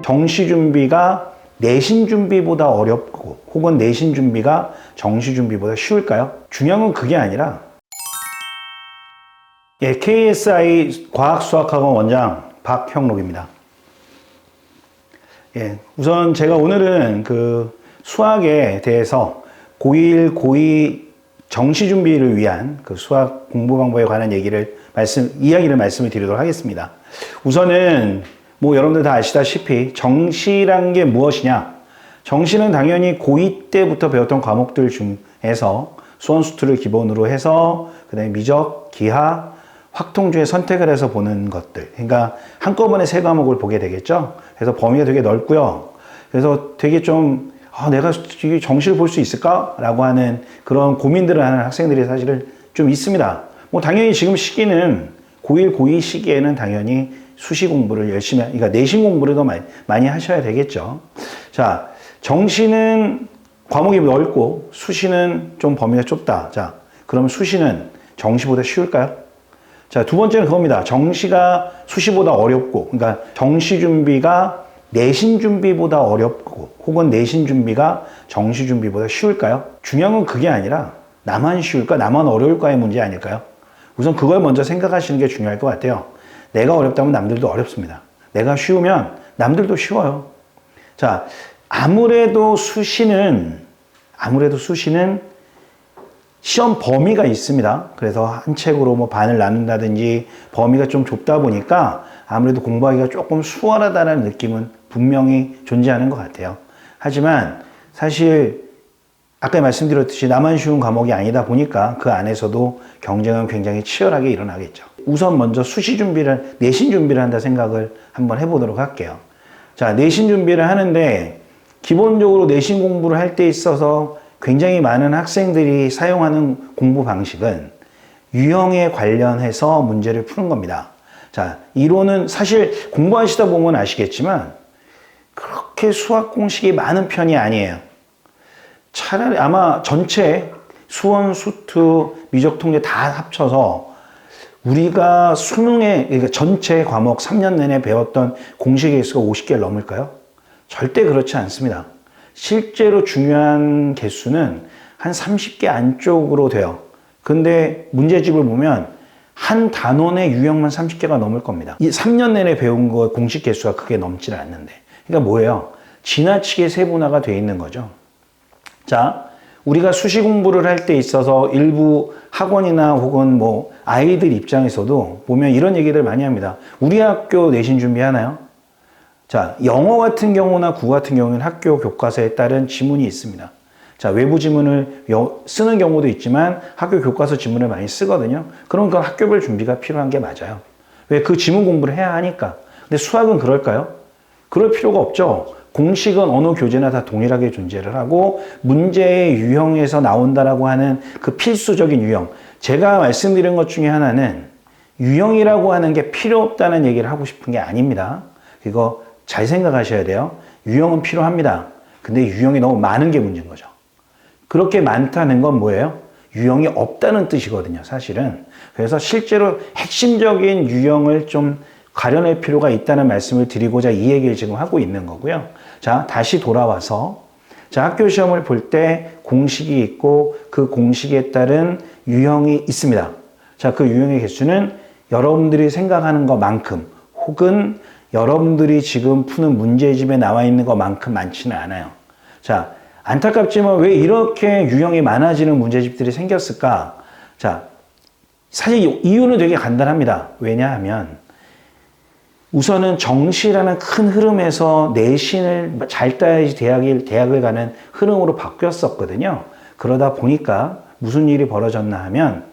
정시 준비가 내신 준비보다 어렵고 혹은 내신 준비가 정시 준비보다 쉬울까요? 중요한 건 그게 아니라 KSI 과학수학학원 원장 박형록입니다. 우선 제가 오늘은 그 수학에 대해서 고1, 고2 정시 준비를 위한 그 수학 공부 방법에 관한 이야기를 말씀을 드리도록 하겠습니다. 우선은 뭐 여러분들 다 아시다시피 정시란 게 무엇이냐? 정시는 당연히 고2 때부터 배웠던 과목들 중에서 수원수투를 기본으로 해서 그다음에 미적, 기하, 확통 중에 선택을 해서 보는 것들. 그러니까 한꺼번에 세 과목을 보게 되겠죠. 그래서 범위가 되게 넓고요. 그래서 되게 좀 내가 정시를 볼 수 있을까? 라고 하는 그런 고민들을 하는 학생들이 사실은 좀 있습니다. 뭐 당연히 지금 시기는 고1, 고2 시기에는 당연히 수시 공부를 열심히, 그러니까 내신 공부를 더 많이 하셔야 되겠죠. 자, 정시는 과목이 넓고 수시는 좀 범위가 좁다. 자, 그럼 수시는 정시보다 쉬울까요? 자, 두 번째는 그겁니다. 정시가 수시보다 어렵고, 그러니까 정시 준비가 내신 준비보다 어렵고, 혹은 내신 준비가 정시 준비보다 쉬울까요? 중요한 건 그게 아니라 나만 쉬울까, 나만 어려울까의 문제 아닐까요? 우선 그걸 먼저 생각하시는 게 중요할 것 같아요. 내가 어렵다면 남들도 어렵습니다. 내가 쉬우면 남들도 쉬워요. 자, 아무래도 수시는 시험 범위가 있습니다. 그래서 한 책으로 뭐 반을 나눈다든지 범위가 좀 좁다 보니까 아무래도 공부하기가 조금 수월하다는 느낌은 분명히 존재하는 것 같아요. 하지만 사실 아까 말씀드렸듯이 나만 쉬운 과목이 아니다 보니까 그 안에서도 경쟁은 굉장히 치열하게 일어나겠죠. 우선 먼저 내신 준비를 한다 생각을 한번 해보도록 할게요. 자, 내신 준비를 하는데 기본적으로 내신 공부를 할 때 있어서 굉장히 많은 학생들이 사용하는 공부 방식은 유형에 관련해서 문제를 푸는 겁니다. 자, 이론은 사실 공부하시다 보면 아시겠지만 그렇게 수학 공식이 많은 편이 아니에요. 차라리 아마 전체 수원, 수투, 미적, 통계 다 합쳐서 우리가 수능에, 그러니까 전체 과목 3년 내내 배웠던 공식의 수가 50개를 넘을까요? 절대 그렇지 않습니다. 실제로 중요한 개수는 한 30개 안쪽으로 돼요. 근데 문제집을 보면 한 단원의 유형만 30개가 넘을 겁니다. 이 3년 내내 배운 거 공식 개수가 크게 넘지는 않는데. 그러니까 뭐예요? 지나치게 세분화가 돼 있는 거죠. 자, 우리가 수시 공부를 할 때 있어서 일부 학원이나 혹은 뭐 아이들 입장에서도 보면 이런 얘기들 많이 합니다. 우리 학교 내신 준비하나요? 자, 영어 같은 경우나 국어 같은 경우는 학교 교과서에 따른 지문이 있습니다. 자, 외부 지문을 쓰는 경우도 있지만 학교 교과서 지문을 많이 쓰거든요. 그럼 그건 학교별 준비가 필요한 게 맞아요. 왜? 그 지문 공부를 해야 하니까. 근데 수학은 그럴까요? 그럴 필요가 없죠. 공식은 어느 교재나 다 동일하게 존재를 하고 문제의 유형에서 나온다라고 하는 그 필수적인 유형. 제가 말씀드린 것 중에 하나는 유형이라고 하는 게 필요 없다는 얘기를 하고 싶은 게 아닙니다. 이거 잘 생각하셔야 돼요. 유형은 필요합니다. 근데 유형이 너무 많은 게 문제인 거죠. 그렇게 많다는 건 뭐예요? 유형이 없다는 뜻이거든요, 사실은. 그래서 실제로 핵심적인 유형을 좀 가려낼 필요가 있다는 말씀을 드리고자 이 얘기를 지금 하고 있는 거고요. 자, 다시 돌아와서 자, 학교 시험을 볼 때 공식이 있고 그 공식에 따른 유형이 있습니다. 자, 그 유형의 개수는 여러분들이 생각하는 것만큼 혹은 여러분들이 지금 푸는 문제집에 나와 있는 것만큼 많지는 않아요. 자, 안타깝지만 왜 이렇게 유형이 많아지는 문제집들이 생겼을까? 자, 사실 이유는 되게 간단합니다. 왜냐하면 우선은 정시라는 큰 흐름에서 내신을 잘 따야지 대학을 가는 흐름으로 바뀌었었거든요. 그러다 보니까 무슨 일이 벌어졌나 하면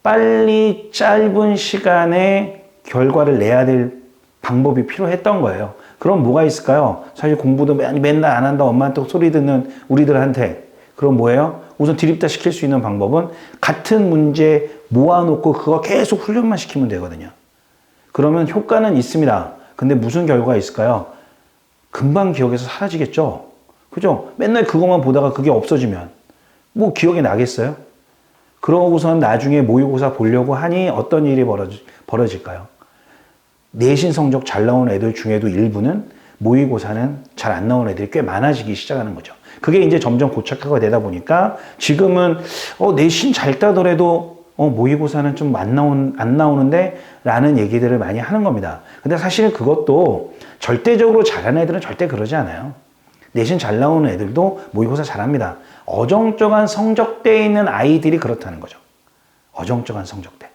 빨리 짧은 시간에 결과를 내야 될 방법이 필요했던 거예요. 그럼 뭐가 있을까요? 사실 공부도 맨날 안 한다 엄마한테 소리 듣는 우리들한테 그럼 뭐예요? 우선 드립다 시킬 수 있는 방법은 같은 문제 모아놓고 그거 계속 훈련만 시키면 되거든요. 그러면 효과는 있습니다. 근데 무슨 결과가 있을까요? 금방 기억에서 사라지겠죠? 그죠? 맨날 그것만 보다가 그게 없어지면 뭐 기억이 나겠어요? 그러고선 나중에 모의고사 보려고 하니 어떤 일이 벌어질까요? 내신 성적 잘 나온 애들 중에도 일부는 모의고사는 잘 안 나오는 애들이 꽤 많아지기 시작하는 거죠. 그게 이제 점점 고착화가 되다 보니까 지금은 내신 잘 따더라도 모의고사는 좀 안 나오는데 라는 얘기들을 많이 하는 겁니다. 근데 사실 그것도 절대적으로 잘하는 애들은 절대 그러지 않아요. 내신 잘 나오는 애들도 모의고사 잘합니다. 어정쩡한 성적대에 있는 아이들이 그렇다는 거죠. 어정쩡한 성적대.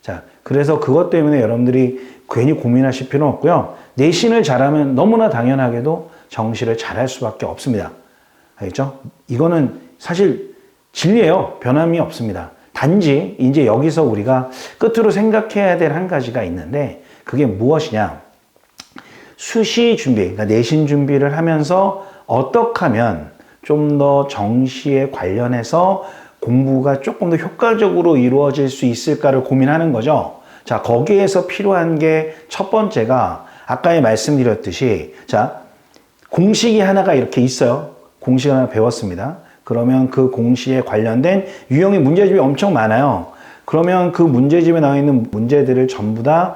자, 그래서 그것 때문에 여러분들이 괜히 고민하실 필요는 없고요. 내신을 잘하면 너무나 당연하게도 정시를 잘할 수밖에 없습니다. 알겠죠? 이거는 사실 진리예요. 변함이 없습니다. 단지 이제 여기서 우리가 끝으로 생각해야 될 한 가지가 있는데 그게 무엇이냐? 수시 준비, 그러니까 내신 준비를 하면서 어떻게 하면 좀 더 정시에 관련해서 공부가 조금 더 효과적으로 이루어질 수 있을까를 고민하는 거죠. 자, 거기에서 필요한 게 첫 번째가 아까 말씀드렸듯이 자, 공식이 하나가 이렇게 있어요. 공식 하나 배웠습니다. 그러면 그 공시에 관련된 유형의 문제집이 엄청 많아요. 그러면 그 문제집에 나와 있는 문제들을 전부 다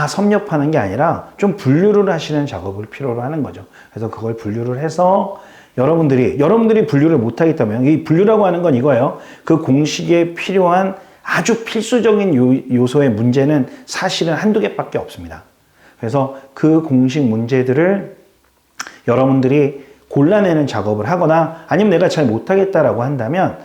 섭렵하는 게 아니라 좀 분류를 하시는 작업을 필요로 하는 거죠. 그래서 그걸 분류를 해서 여러분들이 분류를 못하겠다면 이 분류라고 하는 건 이거예요. 그 공식에 필요한 아주 필수적인 요소의 문제는 사실은 한두 개밖에 없습니다. 그래서 그 공식 문제들을 여러분들이 골라내는 작업을 하거나 아니면 내가 잘 못하겠다라고 한다면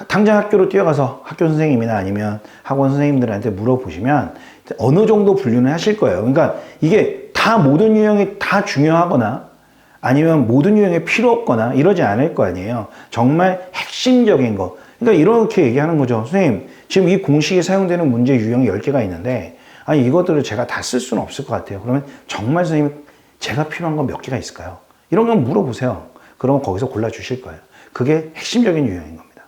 당장 학교로 뛰어가서 학교 선생님이나 아니면 학원 선생님들한테 물어보시면 어느 정도 분류는 하실 거예요. 그러니까 이게 다 모든 유형이 다 중요하거나 아니면 모든 유형이 필요 없거나 이러지 않을 거 아니에요. 정말 핵심적인 거. 그러니까 이렇게 얘기하는 거죠. 선생님, 지금 이 공식에 사용되는 문제 유형이 10개가 있는데 아니 이것들을 제가 다 쓸 수는 없을 것 같아요. 그러면 정말 선생님 제가 필요한 건 몇 개가 있을까요? 이런 건 물어보세요. 그러면 거기서 골라주실 거예요. 그게 핵심적인 유형인 겁니다.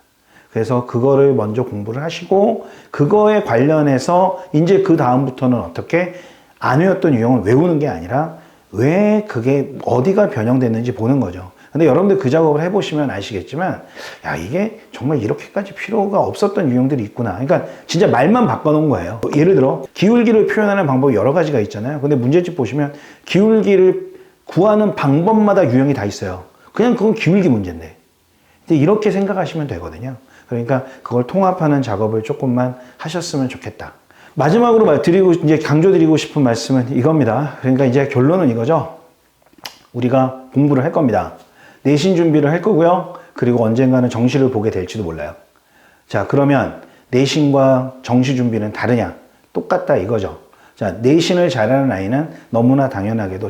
그래서 그거를 먼저 공부를 하시고 그거에 관련해서 이제 그 다음부터는 어떻게 안 외웠던 유형을 외우는 게 아니라 왜 그게 어디가 변형됐는지 보는 거죠. 근데 여러분들 그 작업을 해보시면 아시겠지만 야 이게 정말 이렇게까지 필요가 없었던 유형들이 있구나. 그러니까 진짜 말만 바꿔놓은 거예요. 예를 들어 기울기를 표현하는 방법이 여러 가지가 있잖아요. 근데 문제집 보시면 기울기를 구하는 방법마다 유형이 다 있어요. 그냥 그건 기울기 문제인데. 근데 이렇게 생각하시면 되거든요. 그러니까 그걸 통합하는 작업을 조금만 하셨으면 좋겠다. 마지막으로 이제 강조드리고 싶은 말씀은 이겁니다. 그러니까 이제 결론은 이거죠. 우리가 공부를 할 겁니다. 내신 준비를 할 거고요. 그리고 언젠가는 정시를 보게 될지도 몰라요. 자, 그러면 내신과 정시 준비는 다르냐? 똑같다 이거죠. 자, 내신을 잘하는 아이는 너무나 당연하게도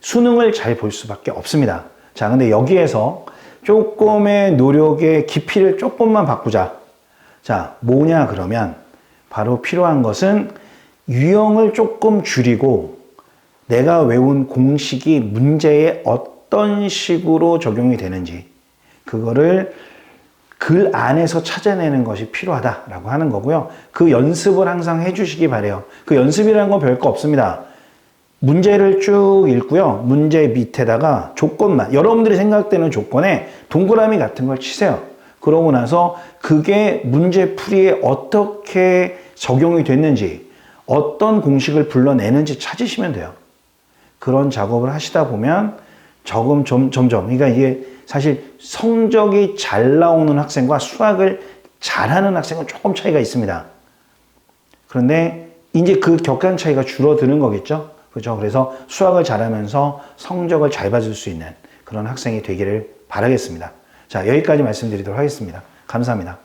수능을 잘 볼 수밖에 없습니다. 자, 근데 여기에서 조금의 노력의 깊이를 조금만 바꾸자. 자, 뭐냐 그러면 바로 필요한 것은 유형을 조금 줄이고 내가 외운 공식이 문제에 어떤 식으로 적용이 되는지 그거를 글 안에서 찾아내는 것이 필요하다라고 하는 거고요. 그 연습을 항상 해주시기 바래요. 그 연습이라는 건 별거 없습니다. 문제를 쭉 읽고요. 문제 밑에다가 조건만, 여러분들이 생각되는 조건에 동그라미 같은 걸 치세요. 그러고 나서 그게 문제풀이에 어떻게 적용이 됐는지, 어떤 공식을 불러내는지 찾으시면 돼요. 그런 작업을 하시다 보면 점점, 그러니까 이게 사실 성적이 잘 나오는 학생과 수학을 잘하는 학생은 조금 차이가 있습니다. 그런데 이제 그 격한 차이가 줄어드는 거겠죠? 그죠? 그래서 수학을 잘하면서 성적을 잘 받을 수 있는 그런 학생이 되기를 바라겠습니다. 자, 여기까지 말씀드리도록 하겠습니다. 감사합니다.